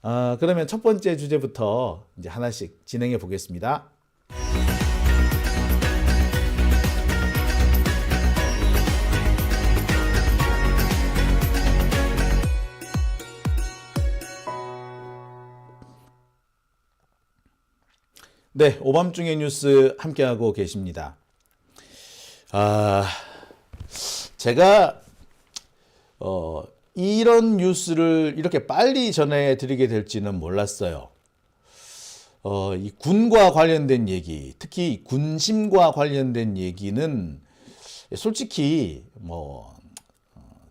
그러면 첫 번째 주제부터 이제 하나씩 진행해 보겠습니다. 네, 오밤중의 뉴스 함께하고 계십니다. 제가 이런 뉴스를 이렇게 빨리 전해드리게 될지는 몰랐어요. 이 군과 관련된 얘기, 특히 군심과 관련된 얘기는 솔직히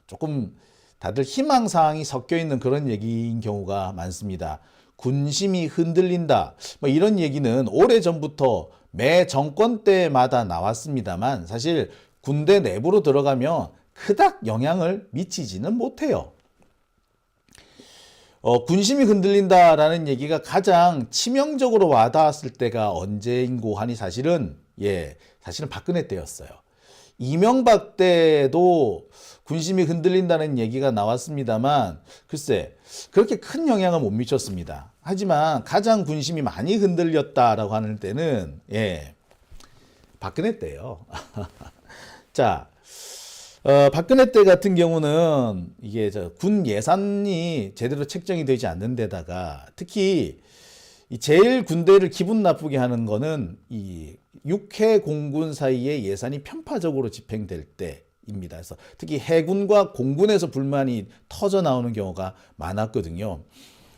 조금 다들 희망사항이 섞여 있는 그런 얘기인 경우가 많습니다. 군심이 흔들린다, 이런 얘기는 오래전부터 매 정권 때마다 나왔습니다만 사실 군대 내부로 들어가면 그닥 영향을 미치지는 못해요. 군심이 흔들린다라는 얘기가 가장 치명적으로 와닿았을 때가 언제인고 하니 사실은 박근혜 때였어요. 이명박 때도 군심이 흔들린다는 얘기가 나왔습니다만 글쎄 그렇게 큰 영향을 못 미쳤습니다. 하지만 가장 군심이 많이 흔들렸다라고 하는 때는 박근혜 때예요. 자, 박근혜 때 같은 경우는 이게 군 예산이 제대로 책정이 되지 않는 데다가 특히 제일 군대를 기분 나쁘게 하는 거는 이 육해 공군 사이에 예산이 편파적으로 집행될 때입니다. 그래서 특히 해군과 공군에서 불만이 터져 나오는 경우가 많았거든요.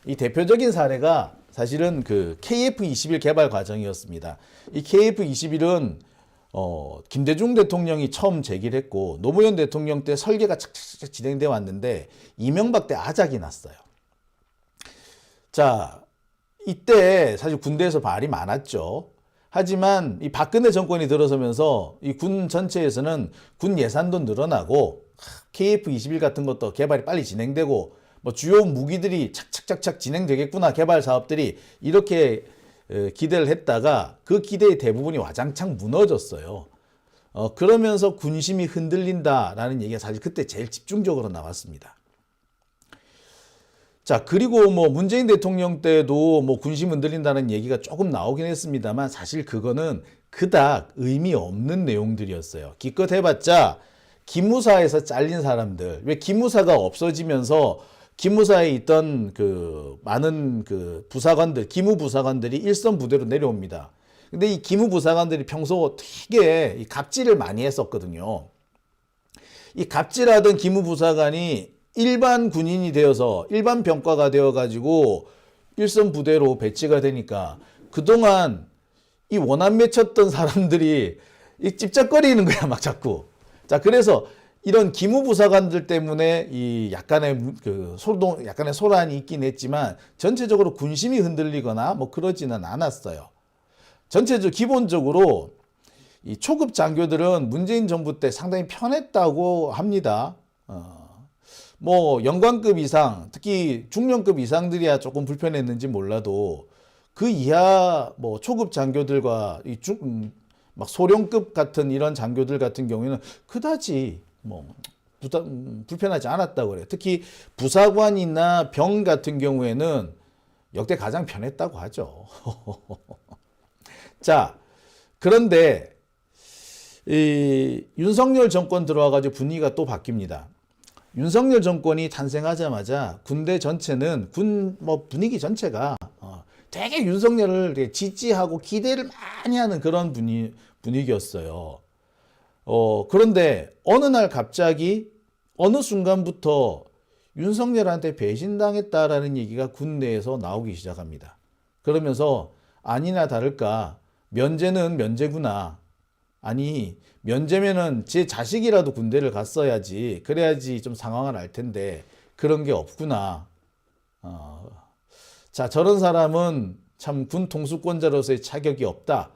이 대표적인 사례가 사실은 그 KF-21 개발 과정이었습니다. 이 KF-21은 김대중 대통령이 처음 제기를 했고 노무현 대통령 때 설계가 착착착 진행되어 왔는데 이명박 때 아작이 났어요. 자, 이때 사실 군대에서 말이 많았죠. 하지만 이 박근혜 정권이 들어서면서 이 군 전체에서는 군 예산도 늘어나고 KF-21 같은 것도 개발이 빨리 진행되고 주요 무기들이 착착착착 진행되겠구나, 개발 사업들이 이렇게 기대를 했다가 그 기대의 대부분이 와장창 무너졌어요. 그러면서 군심이 흔들린다라는 얘기가 사실 그때 제일 집중적으로 나왔습니다. 자, 그리고 문재인 대통령 때도 군심 흔들린다는 얘기가 조금 나오긴 했습니다만 사실 그거는 그닥 의미 없는 내용들이었어요. 기껏 해봤자 기무사에서 잘린 사람들, 왜 기무사가 없어지면서 기무사에 있던 그 많은 그 부사관들, 기무부사관들이 일선 부대로 내려옵니다. 근데 이 기무부사관들이 평소 되게 갑질을 많이 했었거든요. 이 갑질하던 기무부사관이 일반 군인이 되어서 일반 병과가 되어가지고 일선 부대로 배치가 되니까 그동안 이 원한 맺혔던 사람들이 이 찝쩍거리는 거야, 막 자꾸. 자, 그래서 이런 기무부사관들 때문에 이 약간의 소란이 있긴 했지만 전체적으로 군심이 흔들리거나 그러지는 않았어요. 기본적으로 이 초급 장교들은 문재인 정부 때 상당히 편했다고 합니다. 영관급 이상, 특히 중령급 이상들이야 조금 불편했는지 몰라도 그 이하 초급 장교들과 소령급 같은 이런 장교들 같은 경우에는 그다지 불편하지 않았다고 그래요. 특히 부사관이나 병 같은 경우에는 역대 가장 편했다고 하죠. 자, 그런데 이 윤석열 정권 들어와가지고 분위기가 또 바뀝니다. 윤석열 정권이 탄생하자마자 군대 전체는 분위기 전체가 되게 윤석열을 되게 지지하고 기대를 많이 하는 그런 분위기였어요. 그런데 어느 날 갑자기 어느 순간부터 윤석열한테 배신당했다라는 얘기가 군 내에서 나오기 시작합니다. 그러면서 아니나 다를까 면제는 면제구나. 아니, 면제면은 제 자식이라도 군대를 갔어야지, 그래야지 좀 상황을 알 텐데 그런 게 없구나. 자, 저런 사람은 참 군 통수권자로서의 자격이 없다.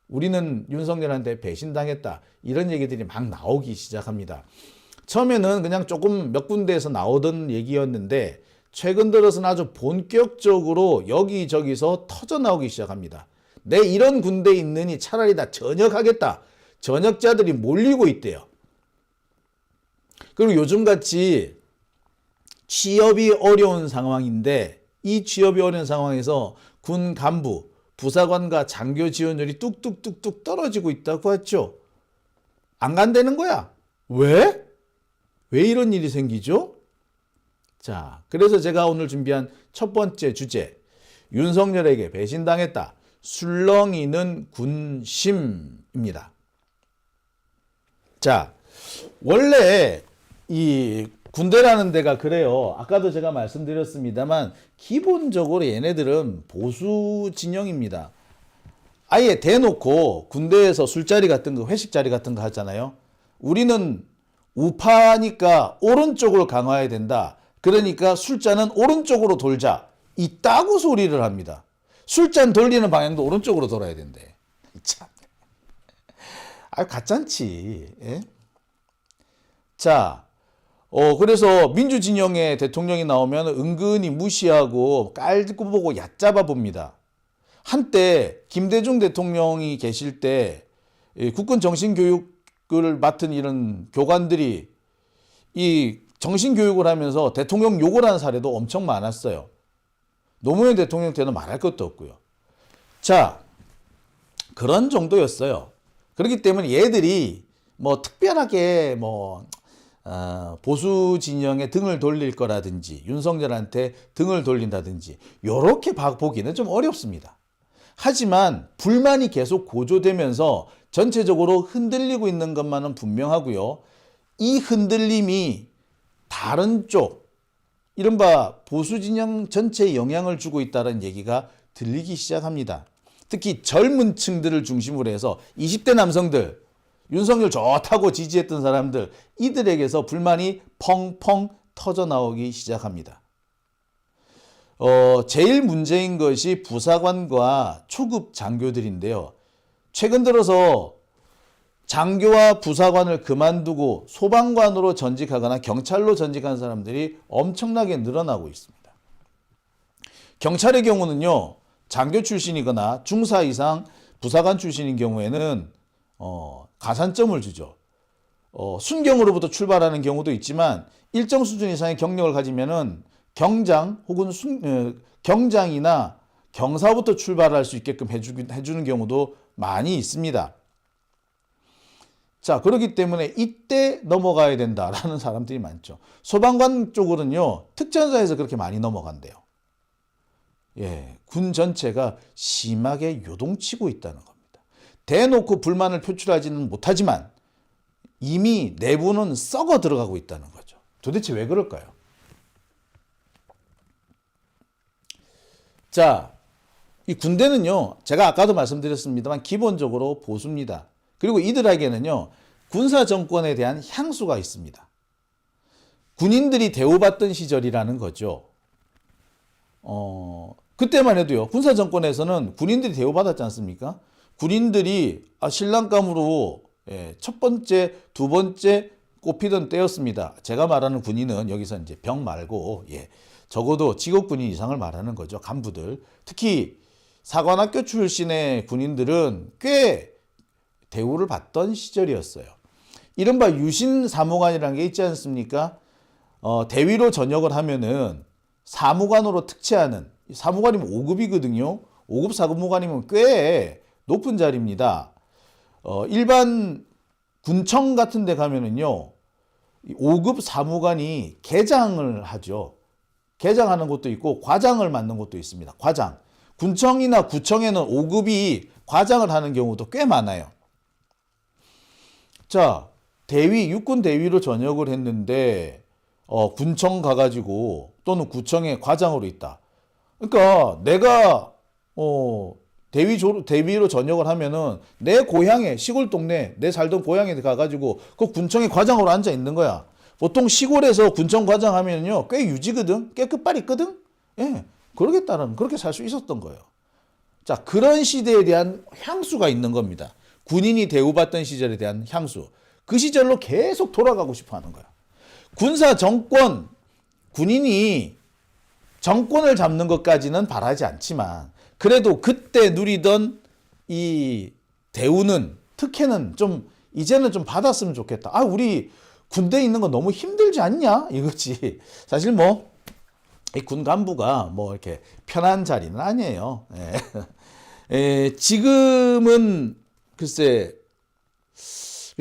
우리는 윤석열한테 배신당했다. 이런 얘기들이 막 나오기 시작합니다. 처음에는 그냥 조금 몇 군데에서 나오던 얘기였는데 최근 들어서는 아주 본격적으로 여기저기서 터져 나오기 시작합니다. 내 이런 군대에 있느니 차라리 다 전역하겠다. 전역자들이 몰리고 있대요. 그리고 요즘같이 취업이 어려운 상황인데 이 취업이 어려운 상황에서 군 간부, 부사관과 장교 지원율이 뚝뚝뚝뚝 떨어지고 있다고 했죠. 안 간다는 거야. 왜? 왜 이런 일이 생기죠? 자, 그래서 제가 오늘 준비한 첫 번째 주제, 윤석열에게 배신당했다. 술렁이는 군심입니다. 자, 원래 이 군대라는 데가 그래요. 아까도 제가 말씀드렸습니다만 기본적으로 얘네들은 보수 진영입니다. 아예 대놓고 군대에서 술자리 같은 거, 회식 자리 같은 거 하잖아요. 우리는 우파니까 오른쪽으로 강화해야 된다. 그러니까 술잔은 오른쪽으로 돌자. 이따구 소리를 합니다. 술잔 돌리는 방향도 오른쪽으로 돌아야 된대. 참. 가짠치. 예? 자, 그래서 민주진영의 대통령이 나오면 은근히 무시하고 깔고 보고 얕잡아 봅니다. 한때 김대중 대통령이 계실 때 국군 정신교육을 맡은 이런 교관들이 이 정신교육을 하면서 대통령 욕을 하는 사례도 엄청 많았어요. 노무현 대통령 때는 말할 것도 없고요. 자, 그런 정도였어요. 그렇기 때문에 얘들이 뭐 특별하게 뭐 보수 진영에 등을 돌릴 거라든지 윤석열한테 등을 돌린다든지 이렇게 보기는 좀 어렵습니다. 하지만 불만이 계속 고조되면서 전체적으로 흔들리고 있는 것만은 분명하고요. 이 흔들림이 다른 쪽, 이른바 보수 진영 전체에 영향을 주고 있다는 얘기가 들리기 시작합니다. 특히 젊은 층들을 중심으로 해서 20대 남성들, 윤석열 좋다고 지지했던 사람들, 이들에게서 불만이 펑펑 터져 나오기 시작합니다. 제일 문제인 것이 부사관과 초급 장교들인데요. 최근 들어서 장교와 부사관을 그만두고 소방관으로 전직하거나 경찰로 전직한 사람들이 엄청나게 늘어나고 있습니다. 경찰의 경우는요, 장교 출신이거나 중사 이상 부사관 출신인 경우에는 가산점을 주죠. 순경으로부터 출발하는 경우도 있지만 일정 수준 이상의 경력을 가지면은 경장 혹은 경장이나 경사부터 출발할 수 있게끔 해주는 경우도 많이 있습니다. 자, 그렇기 때문에 이때 넘어가야 된다라는 사람들이 많죠. 소방관 쪽으로는요, 특전사에서 그렇게 많이 넘어간대요. 예, 군 전체가 심하게 요동치고 있다는 겁니다. 대놓고 불만을 표출하지는 못하지만 이미 내부는 썩어 들어가고 있다는 거죠. 도대체 왜 그럴까요? 자, 이 군대는요, 제가 아까도 말씀드렸습니다만 기본적으로 보수입니다. 그리고 이들에게는요, 군사 정권에 대한 향수가 있습니다. 군인들이 대우받던 시절이라는 거죠. 그때만 해도요, 군사 정권에서는 군인들이 대우받았지 않습니까? 군인들이 신랑감으로 첫 번째, 두 번째 꼽히던 때였습니다. 제가 말하는 군인은 여기서 이제 병 말고, 적어도 직업군인 이상을 말하는 거죠. 간부들. 특히 사관학교 출신의 군인들은 꽤 대우를 받던 시절이었어요. 이른바 유신 사무관이라는 게 있지 않습니까? 대위로 전역을 하면은 사무관으로 특채하는, 사무관이면 5급이거든요. 5급 사무관이면 꽤 높은 자리입니다. 일반 군청 같은 데 가면은요, 5급 사무관이 계장을 하죠. 계장하는 것도 있고 과장을 맡는 것도 있습니다. 과장. 군청이나 구청에는 5급이 과장을 하는 경우도 꽤 많아요. 자, 대위, 육군 대위로 전역을 했는데 군청 가가지고 또는 구청에 과장으로 있다. 그러니까 내가 대위로 전역을 하면은 내 고향에, 시골 동네, 내 살던 고향에 가가지고 그 군청에 과장으로 앉아 있는 거야. 보통 시골에서 군청 과장 하면요, 꽤 유지거든, 꽤 끝발 있거든. 예, 그러겠다는, 그렇게 살 수 있었던 거예요. 자, 그런 시대에 대한 향수가 있는 겁니다. 군인이 대우받던 시절에 대한 향수. 그 시절로 계속 돌아가고 싶어 하는 거야. 군사 정권, 군인이 정권을 잡는 것까지는 바라지 않지만 그래도 그때 누리던 이 대우는, 특혜는 좀 이제는 좀 받았으면 좋겠다. 우리 군대에 있는 거 너무 힘들지 않냐? 이거지. 사실 뭐 이 군 간부가 뭐 이렇게 편한 자리는 아니에요. 지금은 글쎄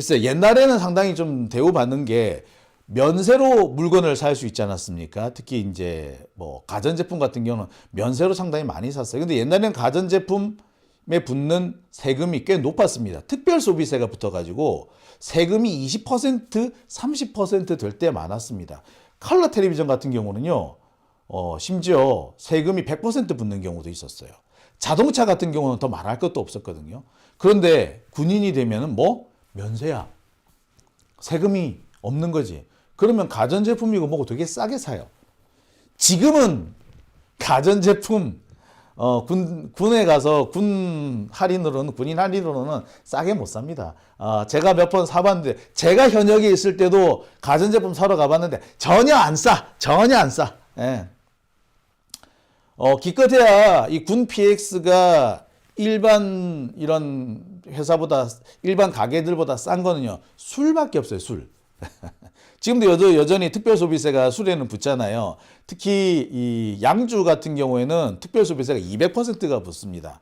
옛날에는 상당히 좀 대우받는 게 면세로 물건을 살 수 있지 않았습니까? 특히 이제 뭐 가전제품 같은 경우는 면세로 상당히 많이 샀어요. 근데 옛날에는 가전제품에 붙는 세금이 꽤 높았습니다. 특별소비세가 붙어가지고 세금이 20%, 30% 될 때 많았습니다. 컬러 텔레비전 같은 경우는요, 심지어 세금이 100% 붙는 경우도 있었어요. 자동차 같은 경우는 더 말할 것도 없었거든요. 그런데 군인이 되면은 뭐 면세야. 세금이 없는 거지. 그러면 가전제품이고 뭐고 되게 싸게 사요. 지금은 가전제품 군에 가서 군인 할인으로는 싸게 못 삽니다. 제가 몇 번 사봤는데 제가 현역에 있을 때도 가전제품 사러 가봤는데 전혀 안 싸. 예. 기껏해야 이 군 PX가 일반 이런 회사보다 일반 가게들보다 싼 거는요 술밖에 없어요. 술. 지금도 여전히 특별소비세가 술에는 붙잖아요. 특히 이 양주 같은 경우에는 특별소비세가 200%가 붙습니다.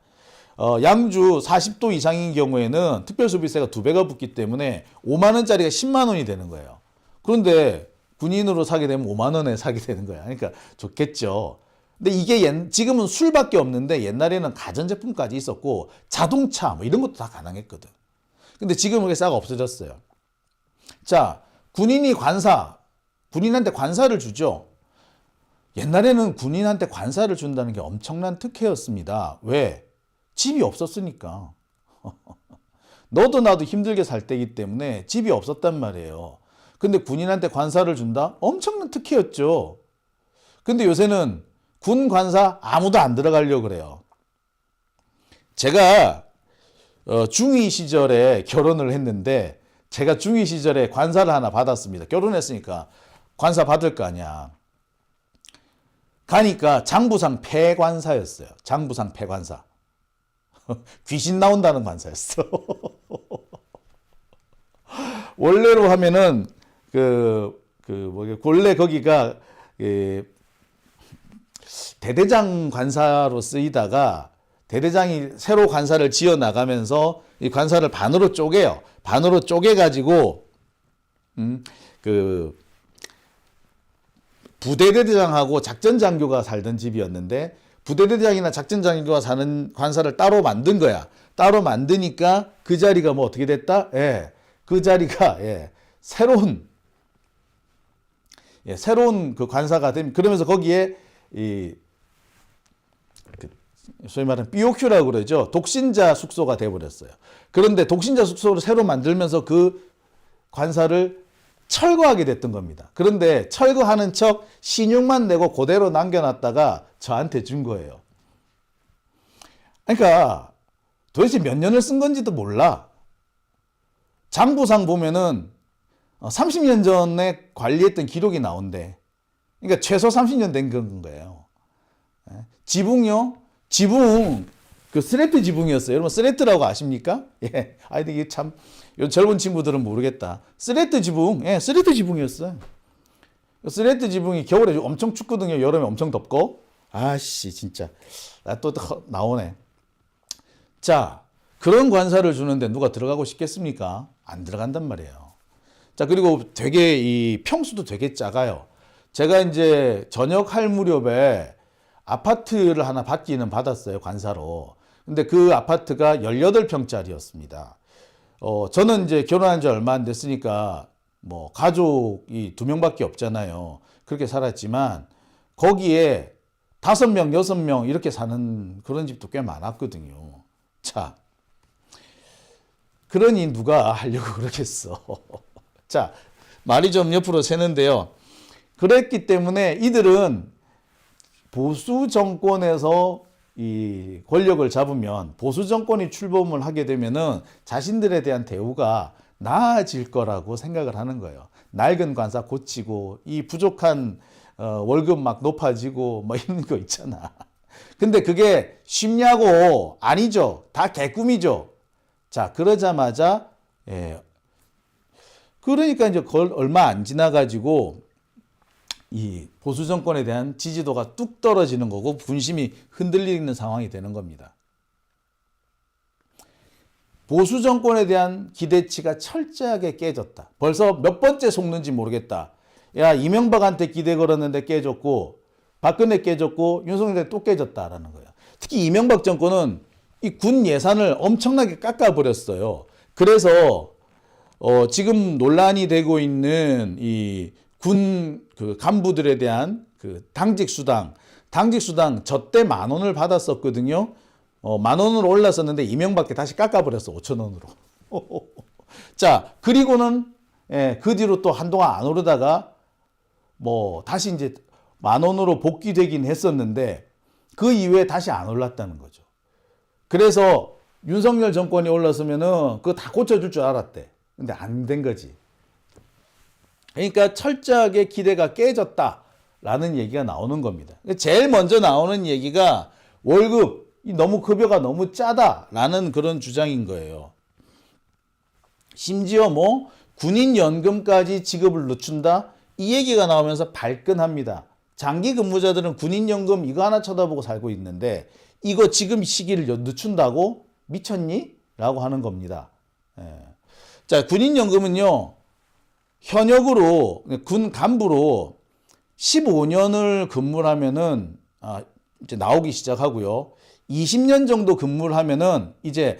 양주 40도 이상인 경우에는 특별소비세가 2배가 붙기 때문에 5만 원짜리가 10만 원이 되는 거예요. 그런데 군인으로 사게 되면 5만 원에 사게 되는 거야. 그러니까 좋겠죠. 근데 이게 지금은 술밖에 없는데 옛날에는 가전제품까지 있었고 자동차 뭐 이런 것도 다 가능했거든. 근데 지금은 그게 싹 없어졌어요. 자, 군인한테 관사를 주죠. 옛날에는 군인한테 관사를 준다는 게 엄청난 특혜였습니다. 왜? 집이 없었으니까. 너도 나도 힘들게 살 때이기 때문에 집이 없었단 말이에요. 근데 군인한테 관사를 준다? 엄청난 특혜였죠. 근데 요새는 군 관사 아무도 안 들어가려고 그래요. 제가 중2 시절에 결혼을 했는데 제가 중2 시절에 관사를 하나 받았습니다. 결혼했으니까 관사 받을 거 아니야. 가니까 장부상 폐관사였어요. 장부상 폐관사. 귀신 나온다는 관사였어. 원래로 하면은 원래 거기가 대대장 관사로 쓰이다가 대대장이 새로 관사를 지어 나가면서 이 관사를 반으로 쪼개요. 반으로 쪼개가지고 부대대장하고 작전장교가 살던 집이었는데 부대대장이나 작전장교가 사는 관사를 따로 만든 거야. 따로 만드니까 그 자리가 뭐 어떻게 됐다? 예, 그 자리가 새로운 그 관사가 된. 그러면서 거기에 소위 말하는 BOQ라고 그러죠. 독신자 숙소가 돼버렸어요. 그런데 독신자 숙소를 새로 만들면서 그 관사를 철거하게 됐던 겁니다. 그런데 철거하는 척 신용만 내고 그대로 남겨놨다가 저한테 준 거예요. 그러니까 도대체 몇 년을 쓴 건지도 몰라. 장부상 보면은 30년 전에 관리했던 기록이 나온대. 그러니까 최소 30년 된 거예요. 지붕요? 지붕, 그 스레트 지붕이었어요. 여러분, 스레트라고 아십니까? 예. 아니, 이게 참, 요 젊은 친구들은 모르겠다. 스레트 지붕, 스레트 지붕이었어요. 스레트 지붕이 겨울에 엄청 춥거든요. 여름에 엄청 덥고. 아씨, 진짜. 또 나오네. 자, 그런 관사를 주는데 누가 들어가고 싶겠습니까? 안 들어간단 말이에요. 자, 그리고 되게 이 평수도 되게 작아요. 제가 이제 전역할 무렵에 아파트를 하나 받기는 받았어요, 관사로. 근데 그 아파트가 18평짜리였습니다. 저는 이제 결혼한 지 얼마 안 됐으니까 뭐 가족이 2명밖에 없잖아요. 그렇게 살았지만 거기에 5명, 6명 이렇게 사는 그런 집도 꽤 많았거든요. 자, 그러니 누가 하려고 그러겠어. 자, 말이 좀 옆으로 새는데요. 그랬기 때문에 이들은 보수 정권에서 이 권력을 잡으면 보수 정권이 출범을 하게 되면은 자신들에 대한 대우가 나아질 거라고 생각을 하는 거예요. 낡은 관사 고치고 이 부족한 월급 막 높아지고 뭐 이런 거 있잖아. 근데 그게 쉽냐고? 아니죠. 다 개꿈이죠. 자, 그러자마자 그러니까 이제 얼마 안 지나가지고 이 보수 정권에 대한 지지도가 뚝 떨어지는 거고 군심이 흔들리는 상황이 되는 겁니다. 보수 정권에 대한 기대치가 철저하게 깨졌다. 벌써 몇 번째 속는지 모르겠다. 야, 이명박한테 기대 걸었는데 깨졌고 박근혜 깨졌고 윤석열 또 깨졌다라는 거예요. 특히 이명박 정권은 이 군 예산을 엄청나게 깎아버렸어요. 그래서 지금 논란이 되고 있는 이 군 그 간부들에 대한 그 당직 수당 저 때 10,000원을 받았었거든요. 10,000원으로 올랐었는데 이명박께 다시 깎아버렸어. 5,000원으로. 자, 그리고는 그 뒤로 또 한동안 안 오르다가 뭐 다시 이제 10,000원으로 복귀되긴 했었는데 그 이후에 다시 안 올랐다는 거죠. 그래서 윤석열 정권이 올랐으면은 그거 다 고쳐줄 줄 알았대. 근데 안 된 거지. 그러니까 철저하게 기대가 깨졌다라는 얘기가 나오는 겁니다. 제일 먼저 나오는 얘기가 월급, 너무 급여가 너무 짜다라는 그런 주장인 거예요. 심지어 뭐 군인 연금까지 지급을 늦춘다? 이 얘기가 나오면서 발끈합니다. 장기 근무자들은 군인 연금 이거 하나 쳐다보고 살고 있는데 이거 지금 시기를 늦춘다고? 미쳤니? 라고 하는 겁니다. 자, 군인 연금은요. 현역으로 군 간부로 15년을 근무를 하면은 이제 나오기 시작하고요. 20년 정도 근무를 하면은 이제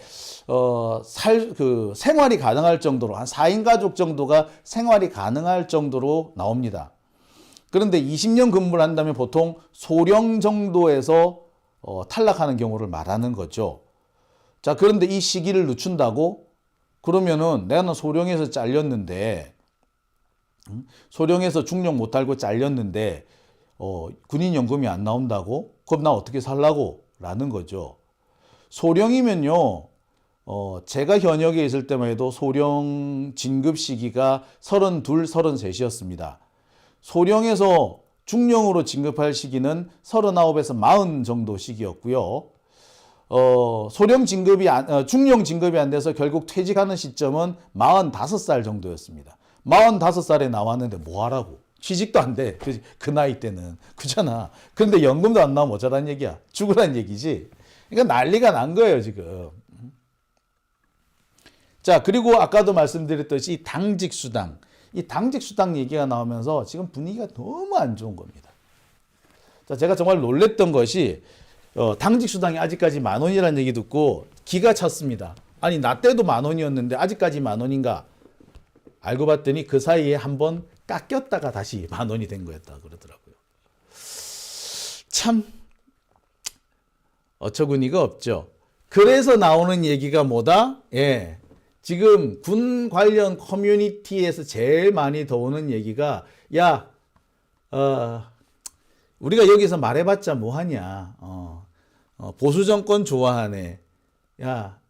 생활이 가능할 정도로 한 4인 가족 정도가 생활이 가능할 정도로 나옵니다. 그런데 20년 근무를 한다면 보통 소령 정도에서 탈락하는 경우를 말하는 거죠. 자, 그런데 이 시기를 늦춘다고? 그러면은 내가 소령에서 잘렸는데 소령에서 중령 못 달고 잘렸는데 군인연금이 안 나온다고? 그럼 나 어떻게 살라고? 라는 거죠. 소령이면요. 제가 현역에 있을 때만 해도 소령 진급 시기가 32, 33이었습니다. 소령에서 중령으로 진급할 시기는 39에서 40 정도 시기였고요. 중령 진급이 안 돼서 결국 퇴직하는 시점은 45살 정도였습니다. 45살에 나왔는데 뭐 하라고? 취직도 안 돼. 그 나이 때는. 그잖아. 그런데 연금도 안 나오면 어쩌란 얘기야. 죽으란 얘기지. 그러니까 난리가 난 거예요, 지금. 자, 그리고 아까도 말씀드렸듯이 이 당직수당. 이 당직수당 얘기가 나오면서 지금 분위기가 너무 안 좋은 겁니다. 자, 제가 정말 놀랬던 것이 당직수당이 아직까지 10,000원이라는 얘기 듣고 기가 찼습니다. 아니, 나 때도 10,000원이었는데 아직까지 10,000원인가? 알고 봤더니 그 사이에 한번 깎였다가 다시 10,000원이 된 거였다 그러더라고요. 참 어처구니가 없죠. 그래서 나오는 얘기가 뭐다? 예, 지금 군 관련 커뮤니티에서 제일 많이 나오는 얘기가 야, 우리가 여기서 말해봤자 뭐하냐. 보수 정권 좋아하네. 야,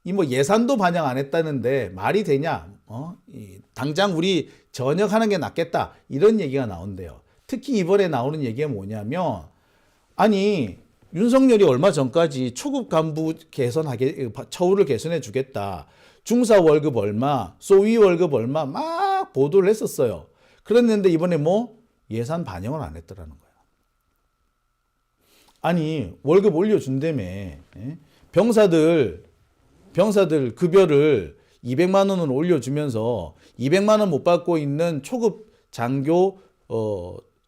이 뭐 예산도 반영 안 했다는데 말이 되냐? 당장 우리 전역하는 게 낫겠다. 이런 얘기가 나온대요. 특히 이번에 나오는 얘기가 뭐냐면, 아니 윤석열이 얼마 전까지 초급 간부 처우를 개선해 주겠다. 중사 월급 얼마, 소위 월급 얼마 막 보도를 했었어요. 그랬는데 이번에 뭐 예산 반영을 안 했더라는 거야. 아니 월급 올려준다며. 병사들 급여를 200만 원을 올려주면서 200만 원 못 받고 있는 초급 장교,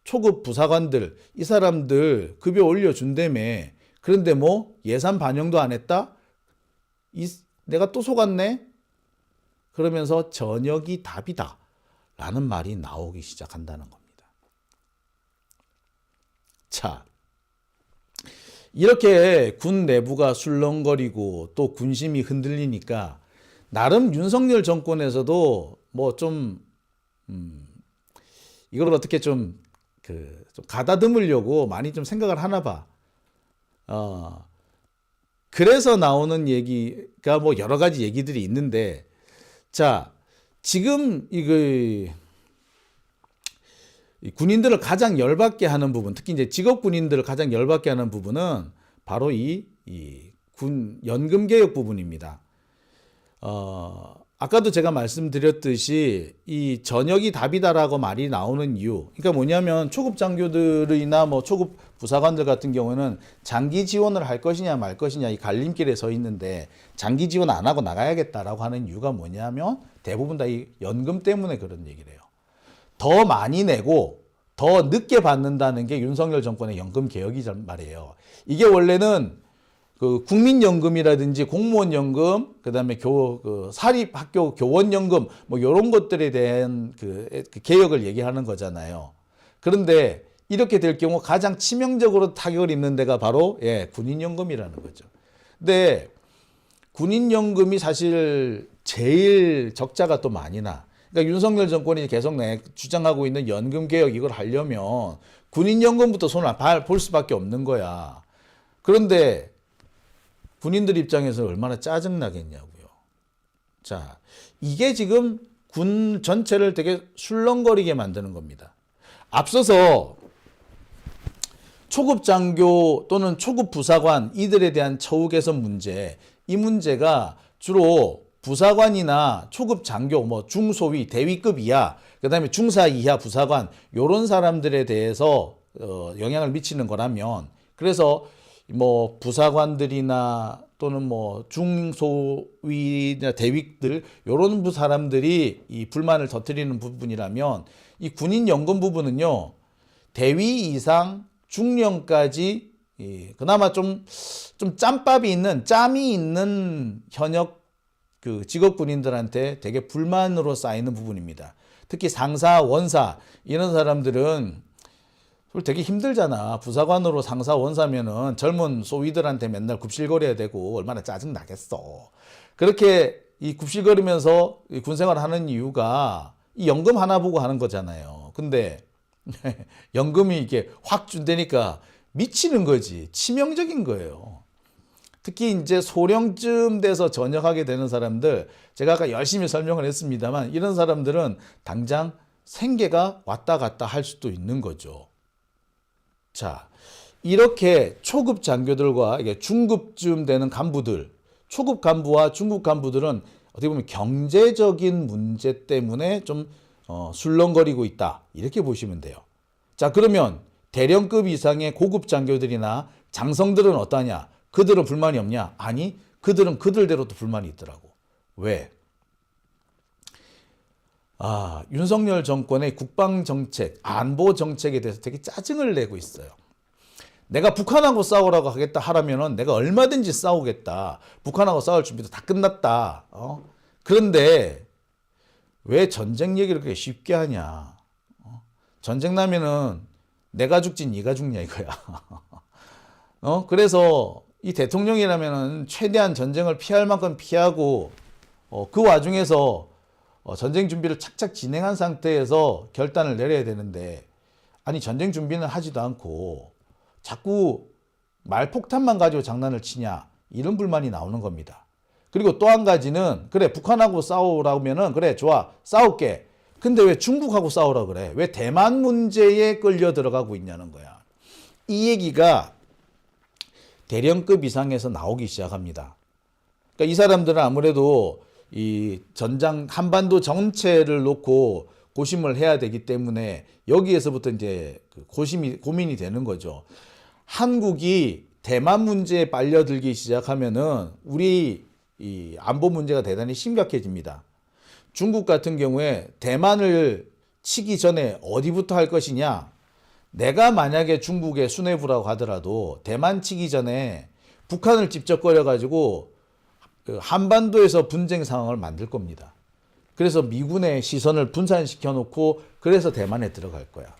초급 부사관들, 이 사람들 급여 올려준다며. 그런데 뭐 예산 반영도 안 했다? 내가 또 속았네? 그러면서 전역이 답이다 라는 말이 나오기 시작한다는 겁니다. 자, 이렇게 군 내부가 술렁거리고 또 군심이 흔들리니까 나름 윤석열 정권에서도 뭐 좀 이걸 어떻게 좀 가다듬으려고 많이 좀 생각을 하나 봐. 그래서 나오는 얘기가 뭐 여러 가지 얘기들이 있는데, 자, 지금 이 군인들을 가장 열받게 하는 부분, 특히 이제 직업 군인들을 가장 열받게 하는 부분은 바로 이 군 연금 개혁 부분입니다. 아까도 제가 말씀드렸듯이 이 전역이 답이다라고 말이 나오는 이유. 그러니까 뭐냐면 초급 장교들이나 뭐 초급 부사관들 같은 경우는 장기 지원을 할 것이냐 말 것이냐 이 갈림길에 서 있는데 장기 지원 안 하고 나가야겠다라고 하는 이유가 뭐냐면 대부분 다 이 연금 때문에 그런 얘기를 해요. 더 많이 내고 더 늦게 받는다는 게 윤석열 정권의 연금 개혁이란 말이에요. 이게 원래는 그 국민연금이라든지 공무원연금, 그다음에 사립학교 교원연금 뭐 이런 것들에 대한 그 개혁을 얘기하는 거잖아요. 그런데 이렇게 될 경우 가장 치명적으로 타격을 입는 데가 바로 군인연금이라는 거죠. 근데 군인연금이 사실 제일 적자가 또 많이 나. 그러니까 윤석열 정권이 계속 주장하고 있는 연금 개혁 이걸 하려면 군인연금부터 손을 볼 수밖에 없는 거야. 그런데 군인들 입장에서 얼마나 짜증나겠냐고요. 자, 이게 지금 군 전체를 되게 술렁거리게 만드는 겁니다. 앞서서 초급 장교 또는 초급 부사관 이들에 대한 처우 개선 문제, 이 문제가 주로 부사관이나 초급 장교, 뭐 중소위, 대위급 이하, 그다음에 중사 이하 부사관 요런 사람들에 대해서 영향을 미치는 거라면, 그래서 뭐 부사관들이나 또는 뭐 중소위나 대위들 요런 사람들이 이 불만을 터뜨리는 부분이라면, 이 군인연금 부분은요 대위 이상 중령까지 그나마 좀 짬밥이 있는 짬이 있는 현역 그 직업 군인들한테 되게 불만으로 쌓이는 부분입니다. 특히 상사, 원사 이런 사람들은 되게 힘들잖아. 부사관으로 상사 원사면은 젊은 소위들한테 맨날 굽실거려야 되고 얼마나 짜증 나겠어. 그렇게 이 굽실거리면서 군생활을 하는 이유가 이 연금 하나 보고 하는 거잖아요. 근데 연금이 이게 확 준다니까 미치는 거지. 치명적인 거예요. 특히 이제 소령쯤 돼서 전역하게 되는 사람들, 제가 아까 열심히 설명을 했습니다만 이런 사람들은 당장 생계가 왔다 갔다 할 수도 있는 거죠. 자, 이렇게 초급 장교들과 이게 중급쯤 되는 간부들, 초급 간부와 중급 간부들은 어떻게 보면 경제적인 문제 때문에 좀 술렁거리고 있다. 이렇게 보시면 돼요. 자, 그러면 대령급 이상의 고급 장교들이나 장성들은 어떠냐? 그들은 불만이 없냐? 아니, 그들은 그들대로 또 불만이 있더라고. 왜? 윤석열 정권의 국방정책, 안보정책에 대해서 되게 짜증을 내고 있어요. 내가 북한하고 싸우라고 하겠다 하라면은 내가 얼마든지 싸우겠다. 북한하고 싸울 준비도 다 끝났다. 그런데 왜 전쟁 얘기를 그렇게 쉽게 하냐? 전쟁 나면은 내가 죽지 네가 죽냐 이거야. 그래서 이 대통령이라면은 최대한 전쟁을 피할 만큼 피하고 그 와중에서 전쟁 준비를 착착 진행한 상태에서 결단을 내려야 되는데, 아니 전쟁 준비는 하지도 않고 자꾸 말폭탄만 가지고 장난을 치냐, 이런 불만이 나오는 겁니다. 그리고 또 한 가지는, 그래 북한하고 싸우라면은 그래 좋아 싸울게. 근데 왜 중국하고 싸우라 그래? 왜 대만 문제에 끌려 들어가고 있냐는 거야. 이 얘기가 대령급 이상에서 나오기 시작합니다. 그러니까 이 사람들은 아무래도 이 전장 한반도 전체를 놓고 고심을 해야 되기 때문에 여기에서부터 이제 고민이 되는 거죠. 한국이 대만 문제에 빨려들기 시작하면은 우리 이 안보 문제가 대단히 심각해집니다. 중국 같은 경우에 대만을 치기 전에 어디부터 할 것이냐? 내가 만약에 중국의 수뇌부라고 하더라도 대만 치기 전에 북한을 직접 꺼려가지고 한반도에서 분쟁 상황을 만들 겁니다. 그래서 미군의 시선을 분산시켜 놓고 그래서 대만에 들어갈 거야.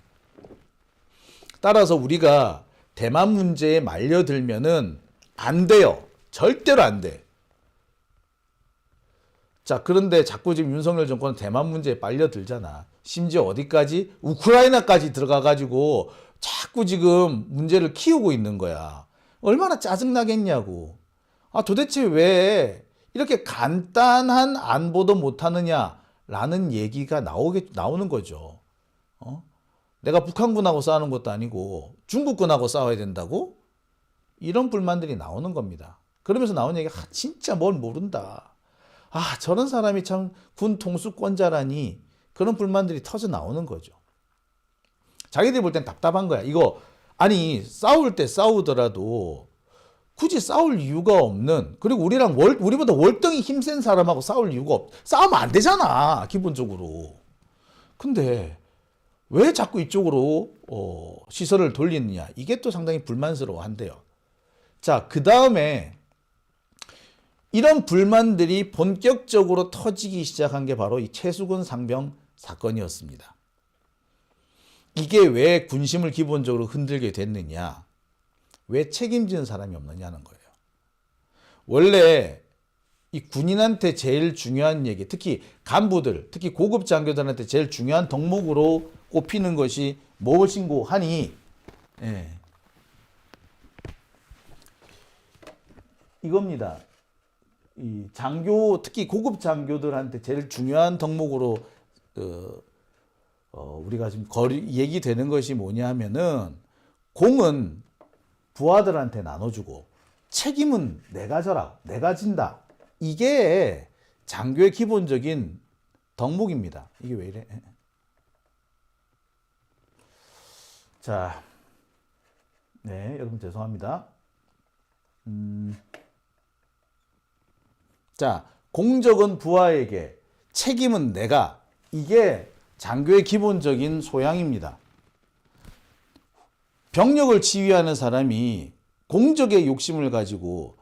따라서 우리가 대만 문제에 말려들면은 안 돼요. 절대로 안 돼. 자, 그런데 자꾸 지금 윤석열 정권은 대만 문제에 빨려들잖아. 심지어 어디까지? 우크라이나까지 들어가가지고 자꾸 지금 문제를 키우고 있는 거야. 얼마나 짜증나겠냐고. 도대체 왜 이렇게 간단한 안보도 못하느냐라는 얘기가 나오는 거죠. 내가 북한군하고 싸우는 것도 아니고 중국군하고 싸워야 된다고? 이런 불만들이 나오는 겁니다. 그러면서 나온 얘기가 진짜 뭘 모른다. 아, 저런 사람이 참 군 통수권자라니 그런 불만들이 터져 나오는 거죠. 자기들이 볼 땐 답답한 거야. 이거 아니 싸울 때 싸우더라도 굳이 싸울 이유가 없는, 그리고 우리보다 월등히 힘센 사람하고 싸울 이유가 싸우면 안 되잖아 기본적으로. 근데 왜 자꾸 이쪽으로 시선을 돌리느냐, 이게 또 상당히 불만스러워한대요. 자, 그 다음에 이런 불만들이 본격적으로 터지기 시작한 게 바로 이 최수근 상병 사건이었습니다. 이게 왜 군심을 기본적으로 흔들게 됐느냐, 왜 책임지는 사람이 없느냐는 거예요. 원래 이 군인한테 제일 중요한 얘기, 특히 간부들, 특히 고급 장교들한테 제일 중요한 덕목으로 꼽히는 것이 무엇인고 하니, 이겁니다. 이 장교, 특히 고급 장교들한테 제일 중요한 덕목으로 우리가 지금 얘기되는 것이 뭐냐 하면은, 공은 부하들한테 나눠주고 책임은 내가 져라, 내가 진다. 이게 장교의 기본적인 덕목입니다. 이게 왜 이래? 자, 네, 여러분 죄송합니다. 자, 공적은 부하에게, 책임은 내가. 이게 장교의 기본적인 소양입니다. 병력을 지휘하는 사람이 공적의 욕심을 가지고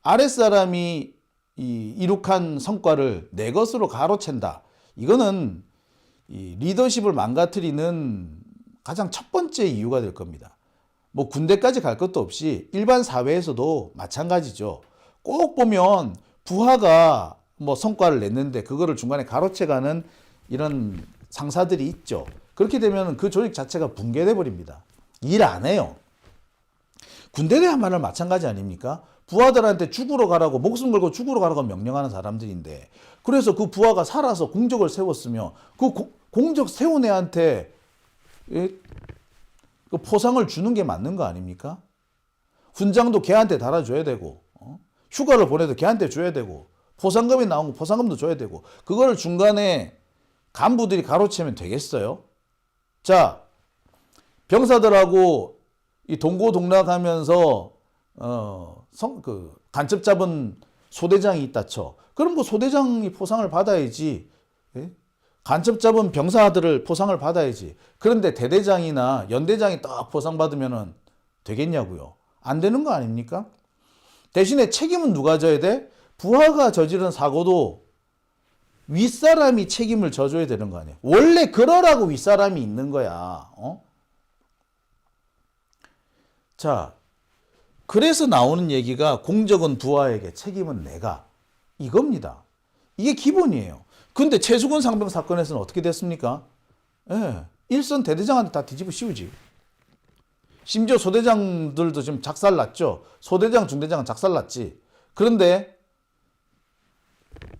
아랫사람이 이룩한 성과를 내 것으로 가로챈다. 이거는 이 리더십을 망가뜨리는 가장 첫 번째 이유가 될 겁니다. 뭐 군대까지 갈 것도 없이 일반 사회에서도 마찬가지죠. 꼭 보면 부하가 뭐 성과를 냈는데 그거를 중간에 가로채가는 이런 상사들이 있죠. 그렇게 되면 그 조직 자체가 붕괴돼 버립니다. 일 안 해요. 군대대야말로 마찬가지 아닙니까? 부하들한테 죽으러 가라고, 목숨 걸고 죽으러 가라고 명령하는 사람들인데, 그래서 그 부하가 살아서 공적을 세웠으며 그 공적 세운 애한테 그 포상을 주는 게 맞는 거 아닙니까? 훈장도 걔한테 달아줘야 되고, 휴가를 보내도 걔한테 줘야 되고, 포상금이 나오면 포상금도 줘야 되고, 그거를 중간에 간부들이 가로채면 되겠어요? 자, 병사들하고 이 동고동락하면서 간첩 잡은 소대장이 있다 쳐. 그럼 그 소대장이 포상을 받아야지. 예? 간첩 잡은 병사들을 포상을 받아야지. 그런데 대대장이나 연대장이 딱 포상 받으면 되겠냐고요. 안 되는 거 아닙니까? 대신에 책임은 누가 져야 돼? 부하가 저지른 사고도 윗사람이 책임을 져줘야 되는 거 아니에요. 원래 그러라고 윗사람이 있는 거야. 자, 그래서 나오는 얘기가 공적은 부하에게, 책임은 내가. 이겁니다. 이게 기본이에요. 근데 최수근 상병 사건에서는 어떻게 됐습니까? 일선 대대장한테 다 뒤집어 씌우지. 심지어 소대장들도 지금 작살났죠. 소대장, 중대장은 작살났지. 그런데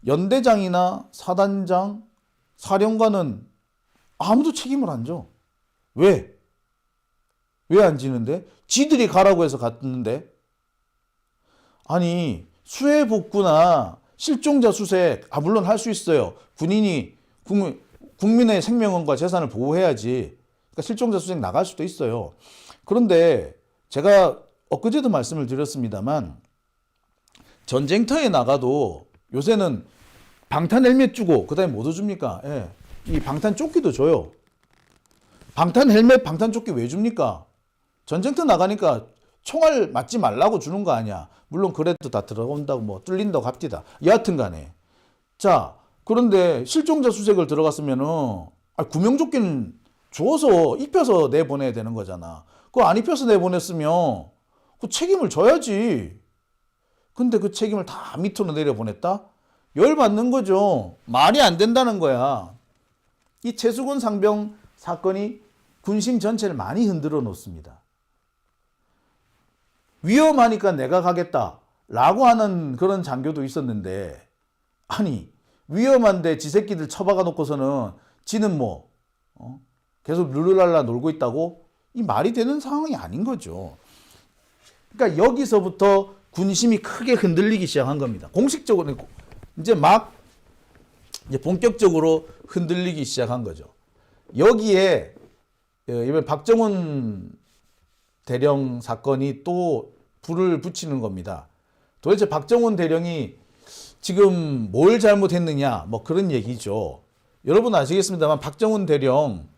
연대장이나 사단장, 사령관은 아무도 책임을 안 져. 왜? 왜 안 지는데? 지들이 가라고 해서 갔는데. 아니, 수해 복구나 실종자 수색, 물론 할 수 있어요. 군인이 국민의 생명과 재산을 보호해야지. 그러니까 실종자 수색 나갈 수도 있어요. 그런데 제가 엊그제도 말씀을 드렸습니다만, 전쟁터에 나가도 요새는 방탄 헬멧 주고 그다음에 뭐 더 줍니까? 이 방탄 조끼도 줘요. 방탄 헬멧, 방탄 조끼 왜 줍니까? 전쟁터 나가니까 총알 맞지 말라고 주는 거 아니야. 물론 그래도 다 들어온다고 뭐 뚫린다고 합디다. 여하튼 간에. 자, 그런데 실종자 수색을 들어갔으면은 구명조끼는 주어서 입혀서 내보내야 되는 거잖아. 그거 안 입혀서 내보냈으면 그 책임을 져야지. 근데 그 책임을 다 밑으로 내려보냈다? 열받는 거죠. 말이 안 된다는 거야. 이 최수근 상병 사건이 군심 전체를 많이 흔들어 놓습니다. 위험하니까 내가 가겠다라고 하는 그런 장교도 있었는데, 아니 위험한데 지 새끼들 처박아 놓고서는 지는 뭐 계속 룰루랄라 놀고 있다고? 이 말이 되는 상황이 아닌 거죠. 그러니까 여기서부터 군심이 크게 흔들리기 시작한 겁니다. 공식적으로 이제 본격적으로 흔들리기 시작한 거죠. 여기에 이번 박정훈 대령 사건이 또 불을 붙이는 겁니다. 도대체 박정훈 대령이 지금 뭘 잘못했느냐, 뭐 그런 얘기죠. 여러분 아시겠습니다만 박정훈 대령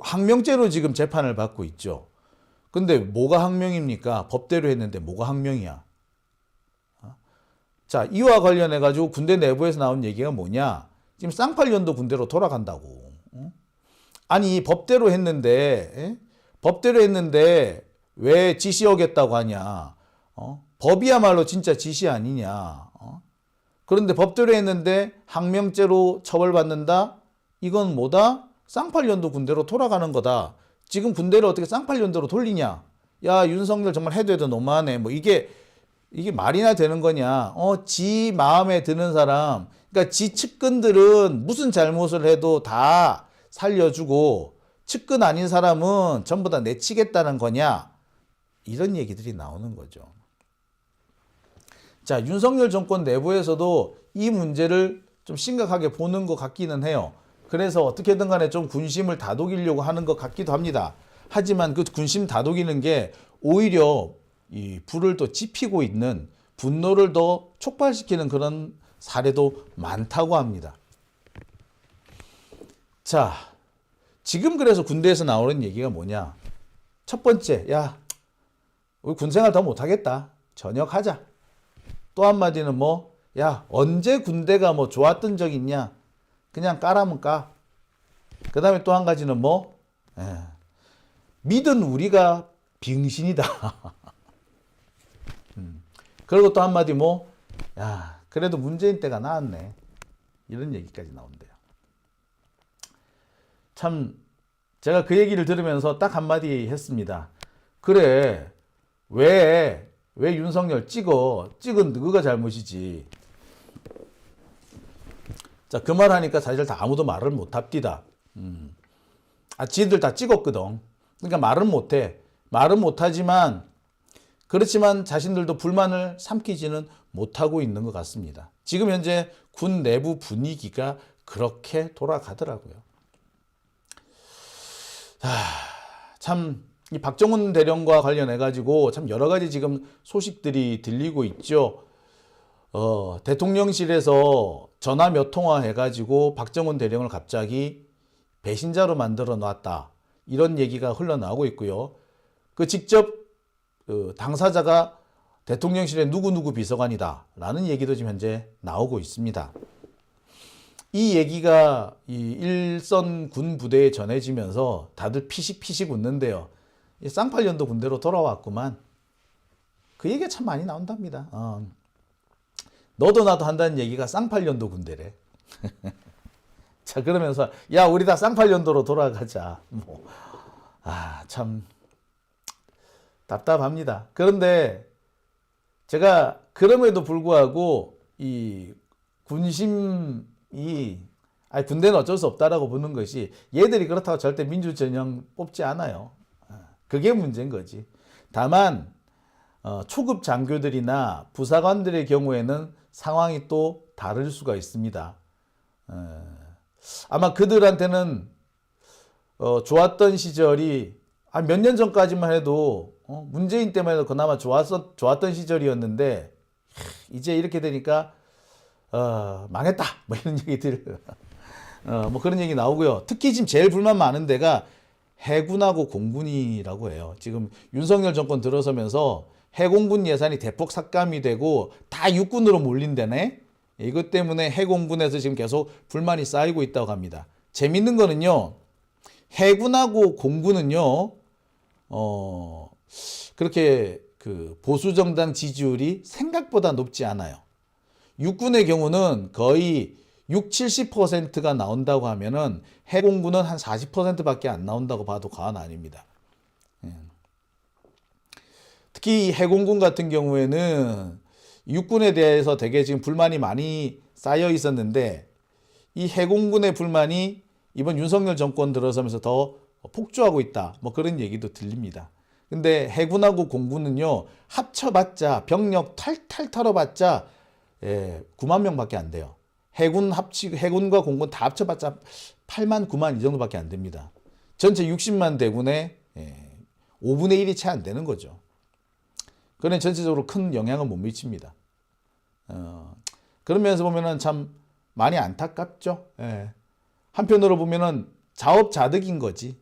항명죄로 지금 재판을 받고 있죠. 근데 뭐가 항명입니까? 법대로 했는데 뭐가 항명이야? 자, 이와 관련해 가지고 군대 내부에서 나온 얘기가 뭐냐? 지금 쌍팔년도 군대로 돌아간다고. 아니 법대로 했는데 왜 지시 어겼다고 하냐? 법이야말로 진짜 지시 아니냐? 그런데 법대로 했는데 항명죄로 처벌받는다? 이건 뭐다? 쌍팔년도 군대로 돌아가는 거다. 지금 군대를 어떻게 쌍팔년도로 돌리냐? 야, 윤석열 정말 해도 해도 너무하네. 뭐 이게 말이나 되는 거냐? 지 마음에 드는 사람, 그러니까 지 측근들은 무슨 잘못을 해도 다 살려주고 측근 아닌 사람은 전부 다 내치겠다는 거냐? 이런 얘기들이 나오는 거죠. 자, 윤석열 정권 내부에서도 이 문제를 좀 심각하게 보는 것 같기는 해요. 그래서 어떻게든 간에 좀 군심을 다독이려고 하는 것 같기도 합니다. 하지만 그 군심 다독이는 게 오히려 이 불을 더 지피고 있는, 분노를 더 촉발시키는 그런 사례도 많다고 합니다. 자, 지금 그래서 군대에서 나오는 얘기가 뭐냐? 첫 번째, 야, 우리 군생활 더 못하겠다. 전역하자. 또 한마디는 야, 언제 군대가 좋았던 적 있냐? 그냥 까라면 까. 그 다음에 또 한 가지는 믿은 우리가 병신이다. 그리고 또 한마디 야, 그래도 문재인 때가 나았네. 이런 얘기까지 나온대요. 참, 제가 그 얘기를 들으면서 딱 한마디 했습니다. 그래, 왜 윤석열 찍은 너가 잘못이지. 자, 그 말 하니까 사실 다 아무도 말을 못 합디다. 지들 다 찍었거든. 그러니까 말은 못해. 말은 못하지만, 그렇지만 자신들도 불만을 삼키지는 못하고 있는 것 같습니다. 지금 현재 군 내부 분위기가 그렇게 돌아가더라고요. 참, 이 박정훈 대령과 관련해가지고 참 여러 가지 지금 소식들이 들리고 있죠. 대통령실에서 전화 몇 통화 해가지고 박정훈 대령을 갑자기 배신자로 만들어 놨다. 이런 얘기가 흘러나오고 있고요. 그 직접 당사자가 대통령실의 누구누구 비서관이다. 라는 얘기도 지금 현재 나오고 있습니다. 이 얘기가 이 일선 군 부대에 전해지면서 다들 피식피식 웃는데요. 이 쌍팔년도 군대로 돌아왔구만. 그 얘기가 참 많이 나온답니다. 너도 나도 한다는 얘기가 쌍팔년도 군대래. 자, 그러면서 야, 우리 다 쌍팔년도로 돌아가자. 참 답답합니다. 그런데 제가 그럼에도 불구하고 이 군심이 군대는 어쩔 수 없다라고 보는 것이, 얘들이 그렇다고 절대 민주전형 뽑지 않아요. 그게 문제인 거지. 다만 초급 장교들이나 부사관들의 경우에는 상황이 또 다를 수가 있습니다. 아마 그들한테는 좋았던 시절이 몇 년 전까지만 해도 문재인 때만 해도 그나마 좋았던 시절이었는데, 이제 이렇게 되니까 망했다 뭐 이런 얘기들 그런 얘기 나오고요. 특히 지금 제일 불만 많은 데가 해군하고 공군이라고 해요. 지금 윤석열 정권 들어서면서 해공군 예산이 대폭 삭감이 되고 다 육군으로 몰린다네. 이것 때문에 해공군에서 지금 계속 불만이 쌓이고 있다고 합니다. 재밌는 거는요, 해군하고 공군은요, 그렇게 그 보수 정당 지지율이 생각보다 높지 않아요. 육군의 경우는 거의 60-70%가 나온다고 하면은 해공군은 한 40%밖에 안 나온다고 봐도 과언 아닙니다. 특히 해공군 같은 경우에는 육군에 대해서 되게 지금 불만이 많이 쌓여 있었는데, 이 해공군의 불만이 이번 윤석열 정권 들어서면서 더 폭주하고 있다. 뭐 그런 얘기도 들립니다. 근데 해군하고 공군은요, 합쳐봤자, 병력 탈탈 털어봤자, 9만 명밖에 안 돼요. 해군과 공군 다 합쳐봤자 8만, 9만 이 정도밖에 안 됩니다. 전체 60만 대군의 5분의 1이 채 안 되는 거죠. 그러니 전체적으로 큰 영향을 못 미칩니다. 그런 면에서 보면은 참 많이 안타깝죠. 한편으로 보면은 자업자득인 거지.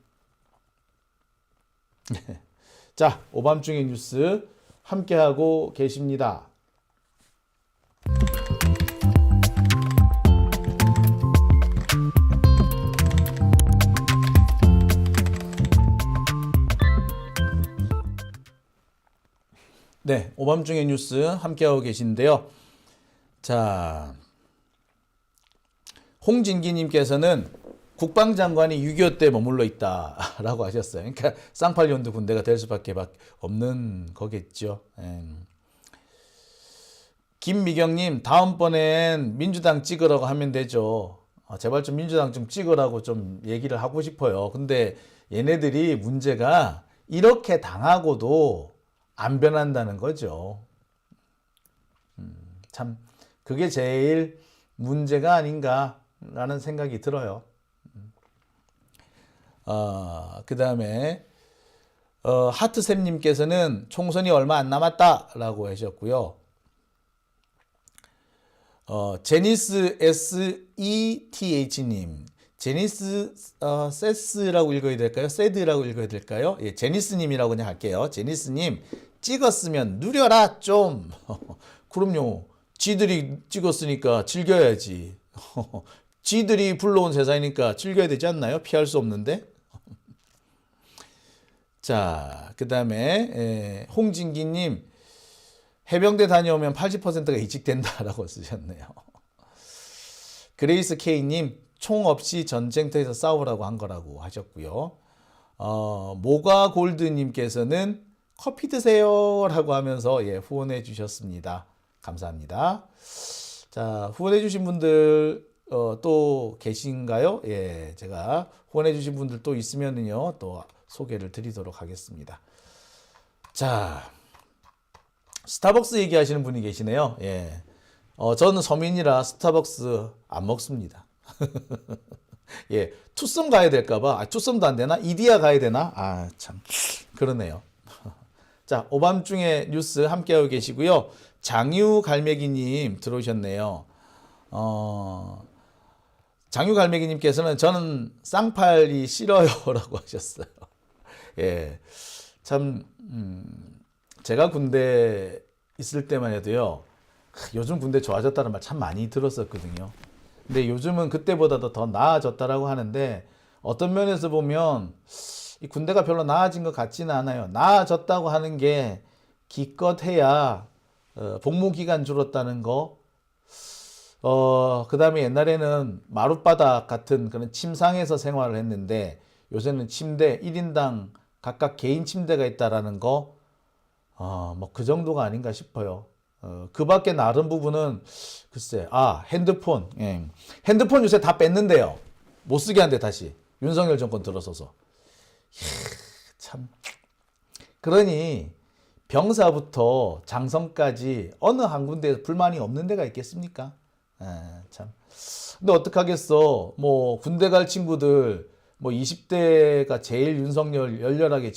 자, 오밤중의 뉴스 함께하고 계십니다. 네, 오밤중의 뉴스 함께하고 계신데요. 자, 홍진기님께서는 국방장관이 6.25 때 머물러 있다라고 하셨어요. 그러니까 쌍팔년도 군대가 될 수밖에 없는 거겠죠. 김미경님, 다음번엔 민주당 찍으라고 하면 되죠. 제발 좀 민주당 좀 찍으라고 좀 얘기를 하고 싶어요. 근데 얘네들이 문제가 이렇게 당하고도 안 변한다는 거죠. 참 그게 제일 문제가 아닌가라는 생각이 들어요. 그 다음에 하트샘님께서는 총선이 얼마 안 남았다라고 하셨고요. 제니스 SETH님, 제니스 세스라고 읽어야 될까요? 세드라고 읽어야 될까요? 예, 제니스님이라고 그냥 할게요. 제니스님, 찍었으면 누려라 좀. 그럼요. 지들이 찍었으니까 즐겨야지. 지들이 불러온 세상이니까 즐겨야 되지 않나요? 피할 수 없는데. 자, 그 다음에 홍진기님, 해병대 다녀오면 80%가 이직된다라고 쓰셨네요. 그레이스 K님, 총 없이 전쟁터에서 싸우라고 한 거라고 하셨고요. 모가 골드님께서는 커피 드세요 라고 하면서 후원해 주셨습니다. 감사합니다. 자, 후원해 주신 분들 또 계신가요? 예, 제가 후원해 주신 분들 또 있으면요 또 소개를 드리도록 하겠습니다. 자, 스타벅스 얘기하시는 분이 계시네요. 예, 저는 서민이라 스타벅스 안 먹습니다. 예, 투썸 가야 될까봐. 투썸도 안 되나? 이디야 가야 되나? 참 그러네요. 자, 오밤중에 뉴스 함께하고 계시고요. 장유갈매기님 들어오셨네요. 장유갈매기님께서는 저는 쌍팔이 싫어요라고 하셨어요. 예, 참 제가 군대 있을 때만 해도요, 요즘 군대 좋아졌다는 말 참 많이 들었었거든요. 근데 요즘은 그때보다도 더 나아졌다라고 하는데 어떤 면에서 보면 이 군대가 별로 나아진 것 같지는 않아요. 나아졌다고 하는 게 기껏해야 복무 기간 줄었다는 거, 그 다음에 옛날에는 마룻바닥 같은 그런 침상에서 생활을 했는데 요새는 침대 1인당 각각 개인 침대가 있다라는 거, 뭐 그 정도가 아닌가 싶어요. 그 밖에 다른 부분은 글쎄, 핸드폰. 예. 핸드폰 요새 다 뺐는데요. 못 쓰게 한대 다시. 윤석열 정권 들어서서. 참. 그러니 병사부터 장성까지 어느 한 군데에서 불만이 없는 데가 있겠습니까? 참. 근데 어떡하겠어. 뭐 군대 갈 친구들 뭐 20대가 제일 윤석열 열렬하게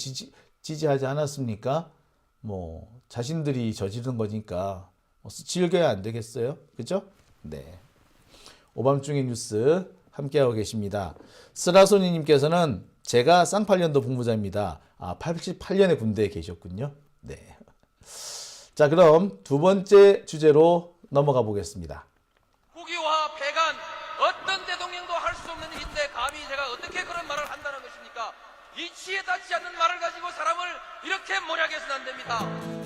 지지하지 않았습니까? 뭐 자신들이 저지른 거니까 즐겨야 안 되겠어요? 그죠? 네. 오밤중의 뉴스 함께하고 계십니다. 스라소니님께서는 제가 쌍팔년도 복무자입니다. 88년에 군대에 계셨군요. 네. 자, 그럼 두 번째 주제로 넘어가 보겠습니다. 국유화 폐간 어떤 대통령도 할 수 없는 일인데 감히 제가 어떻게 그런 말을 한다는 것입니까? 이치에 닿지 않는 말을 가지고 사람을 이렇게 몰약해서는 안 됩니다.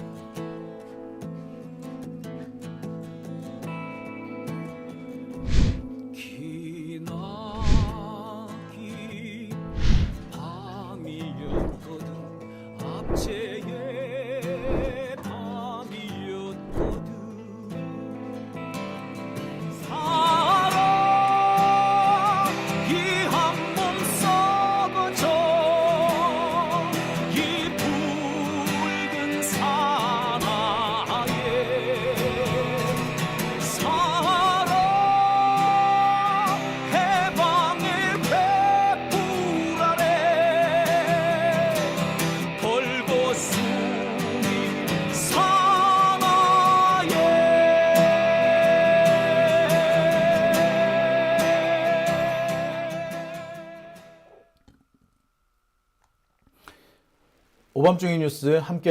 오밤중의 뉴스 함께